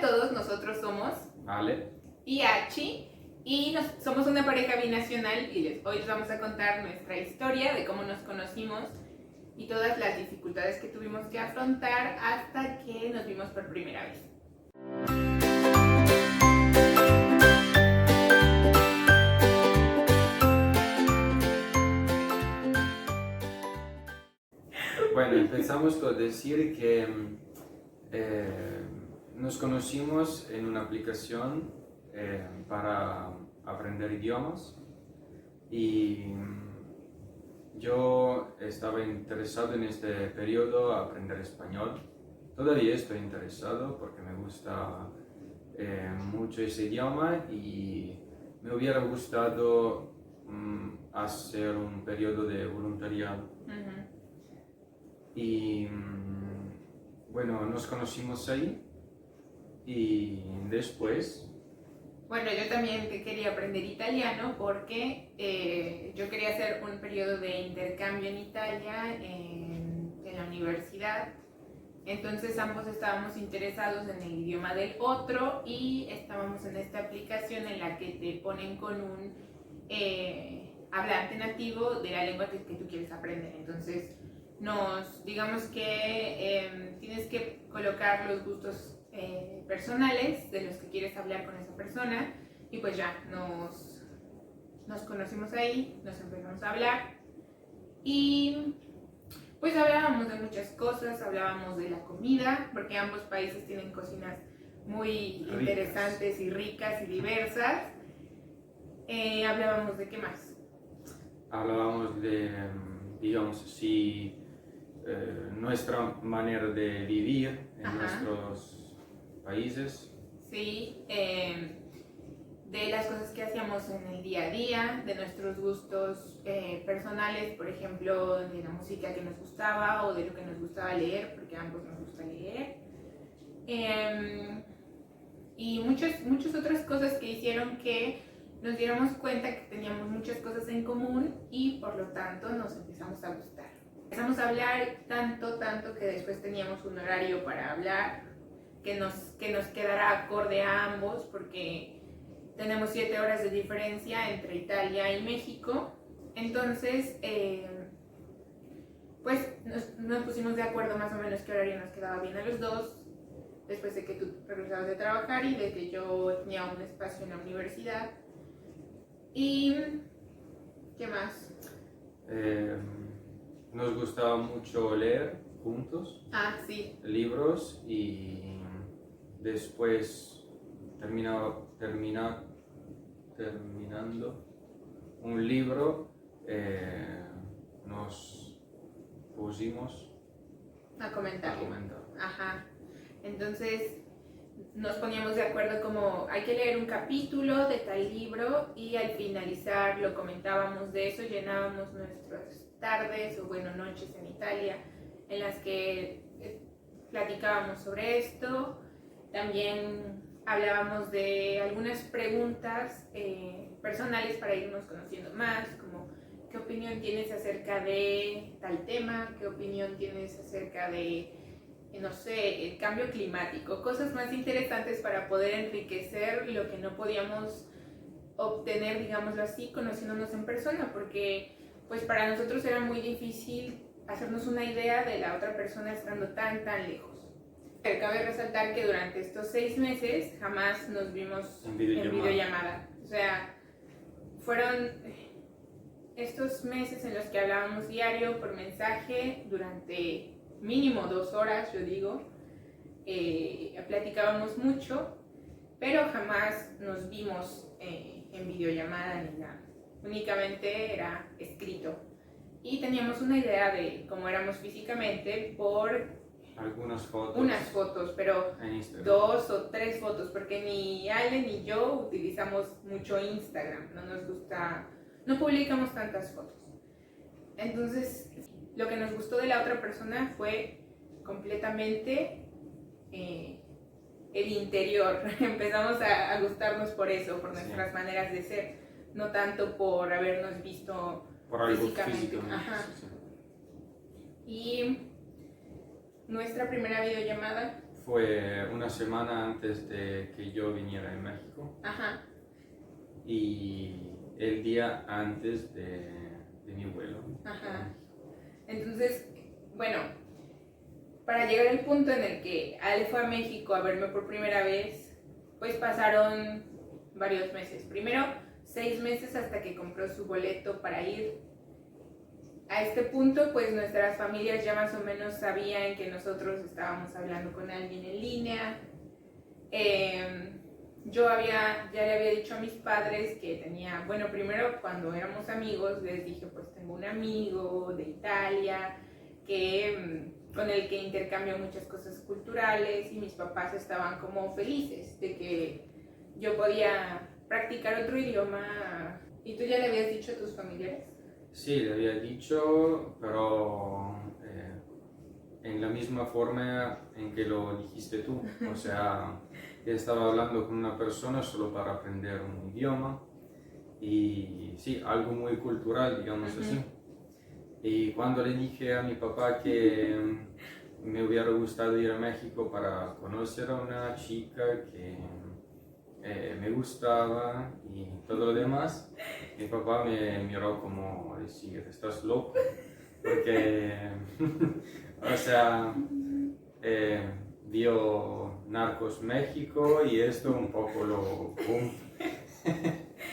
todos, nosotros somos Ale y Achi y somos una pareja binacional y hoy les vamos a contar nuestra historia de cómo nos conocimos y todas las dificultades que tuvimos que afrontar hasta que nos vimos por primera vez. Bueno, empezamos con decir que nos conocimos en una aplicación para aprender idiomas y yo estaba interesado en este periodo a aprender español. Todavía estoy interesado porque me gusta mucho ese idioma y me hubiera gustado hacer un periodo de voluntariado. Y bueno, nos conocimos ahí y después... Bueno, yo también quería aprender italiano porque yo quería hacer un periodo de intercambio en Italia en la universidad. Entonces ambos estábamos interesados en el idioma del otro y estábamos en esta aplicación en la que te ponen con un hablante nativo de la lengua que tú quieres aprender. Entonces digamos que tienes que colocar los gustos personales de los que quieres hablar con esa persona y pues ya nos conocimos ahí, nos empezamos a hablar y pues hablábamos de muchas cosas, hablábamos de la comida porque ambos países tienen cocinas muy interesantes y ricas y diversas. Hablábamos de qué más. Hablábamos de, digamos así, nuestra manera de vivir en nuestros países. Sí, de las cosas que hacíamos en el día a día, de nuestros gustos personales, por ejemplo, de la música que nos gustaba o de lo que nos gustaba leer, porque a ambos nos gusta leer. Y muchas otras cosas que hicieron que nos diéramos cuenta que teníamos muchas cosas en común y por lo tanto nos empezamos a gustar. Empezamos a hablar tanto que después teníamos un horario para hablar que nos quedara acorde a ambos porque tenemos 7 horas de diferencia entre Italia y México. Entonces, pues nos pusimos de acuerdo más o menos qué horario nos quedaba bien a los dos después de que tú regresabas de trabajar y de que yo tenía un espacio en la universidad. ¿Y qué más? Nos gustaba mucho leer juntos. Sí. Libros y después terminando un libro nos pusimos a comentar. Ajá. Entonces nos poníamos de acuerdo como hay que leer un capítulo de tal libro y al finalizar lo comentábamos de eso, llenábamos nuestras tardes o noches en Italia en las que platicábamos sobre esto. También hablábamos de algunas preguntas personales para irnos conociendo más, como qué opinión tienes acerca de tal tema, qué opinión tienes acerca de no sé, el cambio climático, cosas más interesantes para poder enriquecer lo que no podíamos obtener, digámoslo así, conociéndonos en persona, porque pues para nosotros era muy difícil hacernos una idea de la otra persona estando tan lejos. Cabe resaltar que durante estos 6 meses jamás nos vimos en videollamada. O sea, fueron estos meses en los que hablábamos diario por mensaje durante mínimo 2 horas, yo digo, platicábamos mucho, pero jamás nos vimos en videollamada ni nada, únicamente era escrito. Y teníamos una idea de cómo éramos físicamente por algunas fotos. Unas fotos, pero 2 o 3 fotos, porque ni Ale ni yo utilizamos mucho Instagram, no nos gusta, no publicamos tantas fotos. Entonces, lo que nos gustó de la otra persona fue completamente el interior. Empezamos a gustarnos por eso, por nuestras maneras de ser, no tanto por habernos visto por algo físicamente. Y nuestra primera videollamada fue una semana antes de que yo viniera a México. Ajá. Y el día antes de mi vuelo. Ajá. Entonces, bueno, para llegar al punto en el que Ale fue a México a verme por primera vez, pues pasaron varios meses. Primero, 6 meses hasta que compró su boleto para ir. A este punto, pues nuestras familias ya más o menos sabían que nosotros estábamos hablando con alguien en línea. Ya le había dicho a mis padres que tenía, bueno, primero cuando éramos amigos les dije, pues tengo un amigo de Italia con el que intercambio muchas cosas culturales, y mis papás estaban como felices de que yo podía practicar otro idioma. ¿Y tú ya le habías dicho a tus familiares? Sí, le había dicho, pero en la misma forma en que lo dijiste tú. O sea, estaba hablando con una persona solo para aprender un idioma y sí, algo muy cultural, digamos así. Y cuando le dije a mi papá que me hubiera gustado ir a México para conocer a una chica que me gustaba y todo lo demás, mi papá me miró como decir, ¿estás loco? Porque, o sea, vio Narcos México y esto un poco lo...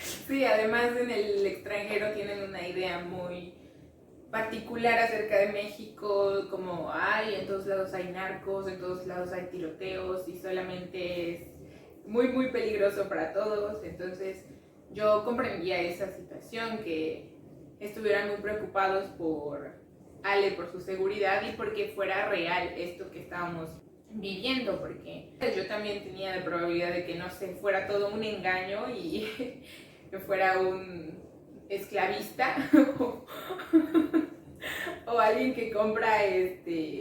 Sí, además en el extranjero tienen una idea muy particular acerca de México, como hay, en todos lados hay narcos, en todos lados hay tiroteos y solamente es muy muy peligroso para todos. Entonces yo comprendía esa situación, que estuvieran muy preocupados por Ale, por su seguridad y porque fuera real esto que estábamos viviendo, porque yo también tenía la probabilidad de que no se fuera todo un engaño y que fuera un esclavista o alguien que compra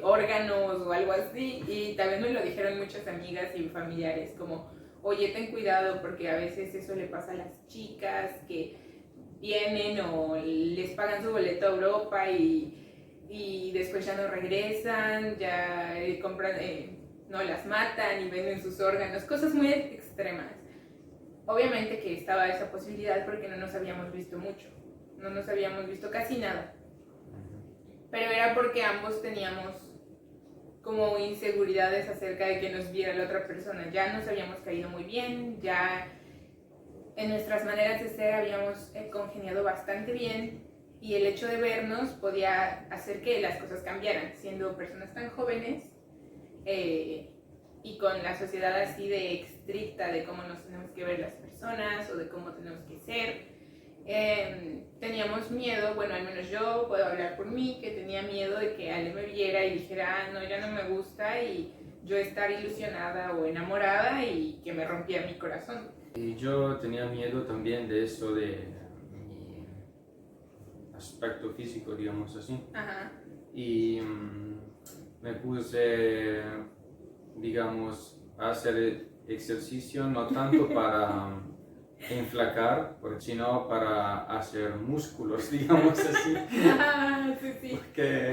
órganos o algo así. Y también me lo dijeron muchas amigas y familiares, como, oye, ten cuidado porque a veces eso le pasa a las chicas que vienen o les pagan su boleto a Europa y después ya no regresan, ya compran, no, las matan y venden sus órganos, cosas muy extremas. Obviamente que estaba esa posibilidad porque no nos habíamos visto mucho, no nos habíamos visto casi nada, pero era porque ambos teníamos como inseguridades acerca de que nos viera la otra persona. Ya nos habíamos caído muy bien, ya en nuestras maneras de ser habíamos congeniado bastante bien, y el hecho de vernos podía hacer que las cosas cambiaran, siendo personas tan jóvenes y con la sociedad así de estricta de cómo nos tenemos que ver las personas o de cómo tenemos que ser. Teníamos miedo, bueno, al menos yo puedo hablar por mí, que tenía miedo de que Ale me viera y dijera, ah, no, ya no me gusta, y yo estar ilusionada o enamorada y que me rompía mi corazón. Y yo tenía miedo también de eso, de mi aspecto físico, digamos así. Ajá. Y me puse, digamos, a hacer ejercicio no tanto para enflacar, sino para hacer músculos, digamos así. Ah, sí, sí. Porque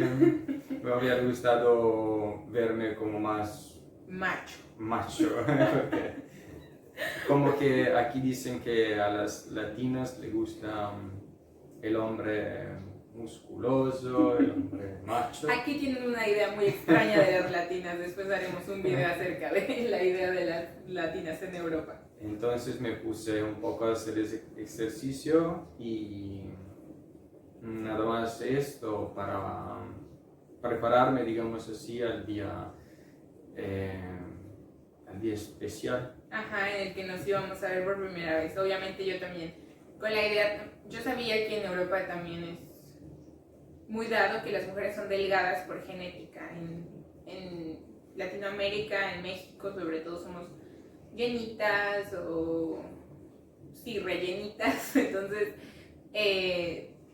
me había gustado verme como más Macho. porque como que aquí dicen que a las latinas le gusta el hombre musculoso, el hombre macho. Aquí tienen una idea muy extraña de las latinas. Después haremos un video acerca de la idea de las latinas en Europa. Entonces me puse un poco a hacer ese ejercicio y nada más esto para prepararme, digamos así, al día especial. Ajá, en el que nos íbamos a ver por primera vez. Obviamente yo también, con la idea, yo sabía que en Europa también es muy dado que las mujeres son delgadas por genética. En Latinoamérica, en México sobre todo, somos llenitas o sí, rellenitas. Entonces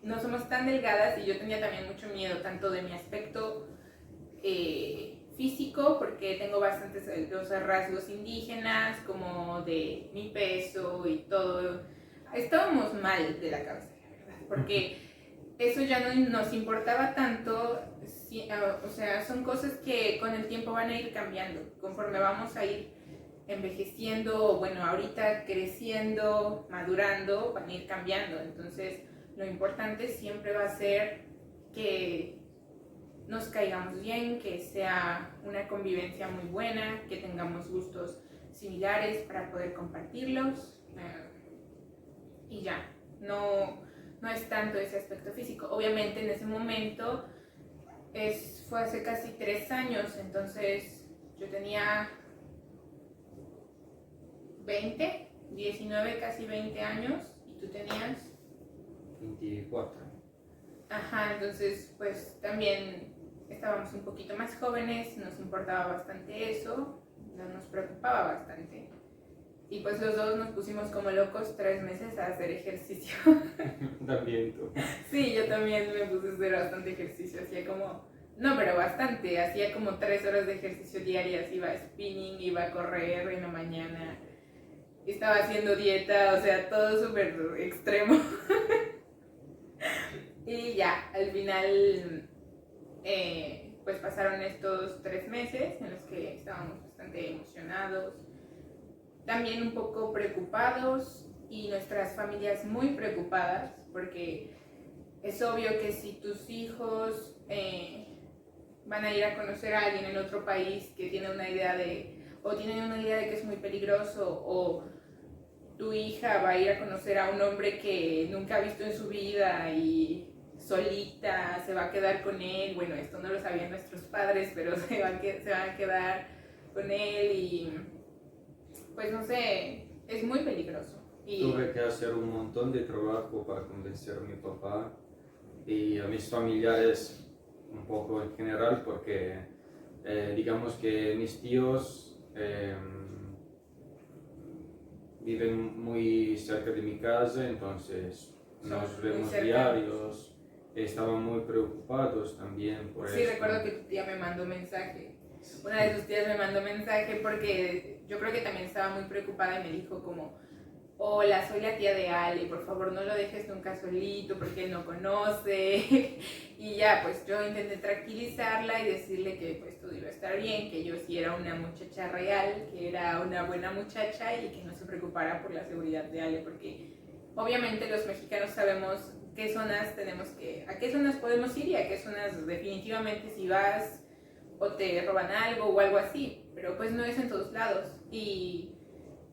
no somos tan delgadas, y yo tenía también mucho miedo tanto de mi aspecto físico, porque tengo bastantes rasgos indígenas, como de mi peso y todo. Estábamos mal de la cabeza, la verdad, porque eso ya no nos importaba tanto, o sea, son cosas que con el tiempo van a ir cambiando, conforme vamos a ir envejeciendo, o bueno, ahorita creciendo, madurando, van a ir cambiando. Entonces, lo importante siempre va a ser que nos caigamos bien, que sea una convivencia muy buena, que tengamos gustos similares para poder compartirlos, y ya, no es tanto ese aspecto físico. Obviamente en ese momento fue hace casi 3 años, entonces yo tenía 19, casi 20 años, y tú tenías 24. Ajá, entonces pues también estábamos un poquito más jóvenes, nos importaba bastante eso, nos preocupaba bastante. Y pues los dos nos pusimos como locos 3 meses a hacer ejercicio. También tú. Sí, yo también me puse a hacer bastante ejercicio, hacía como, no, pero bastante, hacía como 3 horas de ejercicio diarias, iba a spinning, iba a correr en la mañana, estaba haciendo dieta, o sea, todo súper extremo. Y ya, al final, pues pasaron estos 3 meses en los que estábamos bastante emocionados, también un poco preocupados, y nuestras familias muy preocupadas, porque es obvio que si tus hijos van a ir a conocer a alguien en otro país que tiene una idea o tienen una idea de que es muy peligroso, o tu hija va a ir a conocer a un hombre que nunca ha visto en su vida y solita se va a quedar con él, bueno, esto no lo sabían nuestros padres, pero se van a quedar con él, y pues no sé, es muy peligroso. Tuve que hacer un montón de trabajo para convencer a mi papá y a mis familiares un poco en general, porque digamos que mis tíos viven muy cerca de mi casa, entonces nos vemos diarios. Estaban muy preocupados también por eso. Sí, recuerdo que tu tía me mandó mensaje. Una de tus tías me mandó mensaje porque yo creo que también estaba muy preocupada, y me dijo como: hola, soy la tía de Ale, por favor no lo dejes nunca solito porque él no conoce. Y ya, pues yo intenté tranquilizarla y decirle que pues todo iba a estar bien, que yo sí era una muchacha real, que era una buena muchacha, y que no se preocupara por la seguridad de Ale, porque obviamente los mexicanos sabemos a qué zonas podemos ir, y a qué zonas definitivamente si vas o te roban algo o algo así, pero pues no es en todos lados, y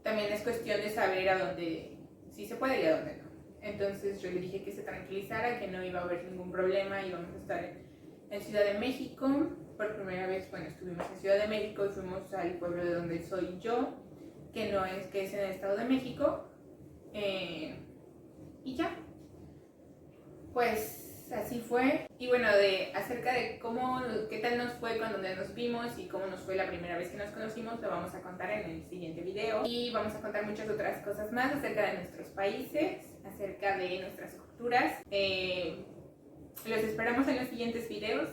también es cuestión de saber a dónde sí se puede y a dónde no. Entonces yo le dije que se tranquilizara, que no iba a haber ningún problema, íbamos a estar en Ciudad de México. Por primera vez, bueno, estuvimos en Ciudad de México y fuimos al pueblo de donde soy yo, que es en el Estado de México, y ya, pues así fue. Y bueno, acerca de qué tal nos fue cuando nos vimos y cómo nos fue la primera vez que nos conocimos, lo vamos a contar en el siguiente video. Y vamos a contar muchas otras cosas más acerca de nuestros países, acerca de nuestras culturas. Los esperamos en los siguientes videos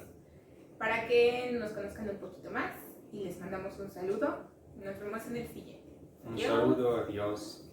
para que nos conozcan un poquito más, y les mandamos un saludo. Nos vemos en el siguiente. Un saludo, adiós.